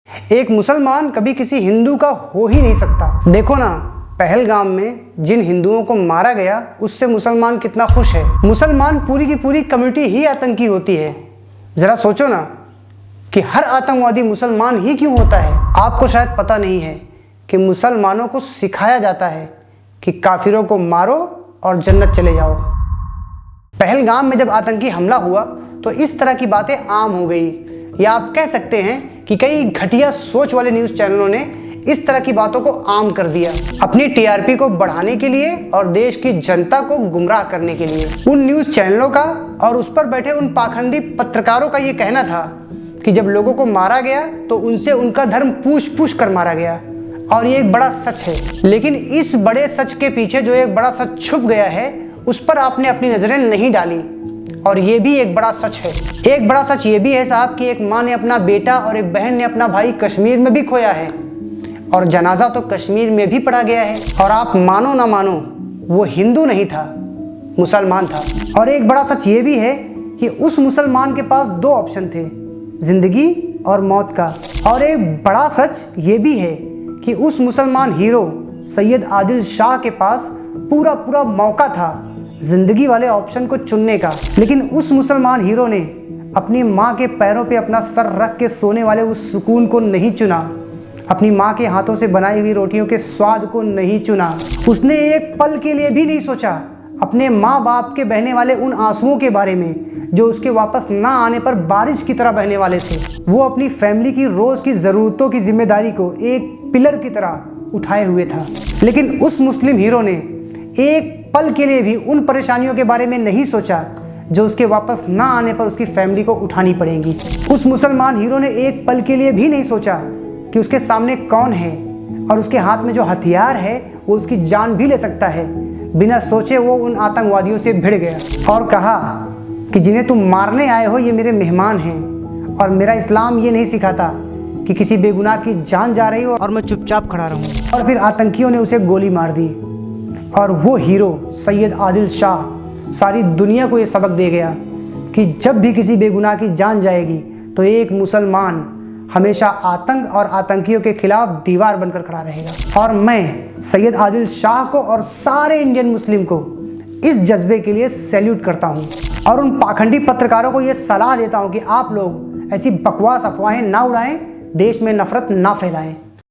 एक मुसलमान कभी किसी हिंदू का हो ही नहीं सकता। देखो ना, पहलगाम में जिन हिंदुओं को मारा गया उससे मुसलमान कितना खुश है। मुसलमान पूरी की पूरी कम्युनिटी ही आतंकी होती है। ज़रा सोचो ना कि हर आतंकवादी मुसलमान ही क्यों होता है। आपको शायद पता नहीं है कि मुसलमानों को सिखाया जाता है कि काफिरों को मारो और जन्नत चले जाओ। पहलगाम में जब आतंकी हमला हुआ तो इस तरह की बातें आम हो गई, या आप कह सकते हैं कि कई घटिया सोच वाले न्यूज़ चैनलों ने इस तरह की बातों को आम कर दिया, अपनी टीआरपी को बढ़ाने के लिए और देश की जनता को गुमराह करने के लिए। उन न्यूज़ चैनलों का और उस पर बैठे उन पाखंडी पत्रकारों का ये कहना था कि जब लोगों को मारा गया तो उनसे उनका धर्म पूछ पूछ कर मारा गया, और ये एक बड़ा सच है। लेकिन इस बड़े सच के पीछे जो एक बड़ा सच छुप गया है उस पर आपने अपनी नज़रें नहीं डाली, और ये भी एक बड़ा सच है। एक बड़ा सच ये भी है साहब कि एक माँ ने अपना बेटा और एक बहन ने अपना भाई कश्मीर में भी खोया है, और जनाजा तो कश्मीर में भी पढ़ा गया है। और आप मानो ना मानो, वो हिंदू नहीं था, मुसलमान था। और एक बड़ा सच ये भी है कि उस मुसलमान के पास दो ऑप्शन थे, जिंदगी और मौत का। और एक बड़ा सच ये भी है कि उस मुसलमान हीरो सैयद आदिल शाह के पास पूरा पूरा मौका था जिंदगी वाले ऑप्शन को चुनने का। लेकिन उस मुसलमान हीरो ने अपनी माँ के पैरों पे अपना सर रख के सोने वाले उस सुकून को नहीं चुना, अपनी माँ के हाथों से बनाई हुई रोटियों के स्वाद को नहीं चुना। उसने एक पल के लिए भी नहीं सोचा अपने माँ बाप के बहने वाले उन आंसुओं के बारे में जो उसके वापस ना आने पर बारिश की तरह बहने वाले थे। वो अपनी फैमिली की रोज़ की ज़रूरतों की जिम्मेदारी को एक पिलर की तरह उठाए हुए था। लेकिन उस मुस्लिम हीरो ने एक पल के लिए भी उन परेशानियों के बारे में नहीं सोचा जो उसके वापस ना आने पर उसकी फैमिली को उठानी पड़ेंगी। उस मुसलमान हीरो ने एक पल के लिए भी नहीं सोचा कि उसके सामने कौन है और उसके हाथ में जो हथियार है वो उसकी जान भी ले सकता है। बिना सोचे वो उन आतंकवादियों से भिड़ गया और कहा कि जिन्हें तुम मारने आए हो ये मेरे मेहमान हैं, और मेरा इस्लाम ये नहीं सिखाता कि किसी बेगुनाह की जान जा रही हो और मैं चुपचाप खड़ा रहूं। और फिर आतंकियों ने उसे गोली मार दी, और वो हीरो सैयद आदिल शाह सारी दुनिया को ये सबक दे गया कि जब भी किसी बेगुनाह की जान जाएगी तो एक मुसलमान हमेशा आतंक और आतंकियों के खिलाफ दीवार बनकर खड़ा रहेगा। और मैं सैयद आदिल शाह को और सारे इंडियन मुस्लिम को इस जज्बे के लिए सैल्यूट करता हूँ, और उन पाखंडी पत्रकारों को ये सलाह देता हूँ कि आप लोग ऐसी बकवास अफवाहें ना उड़ाएं, देश में नफरत ना फैलाएं।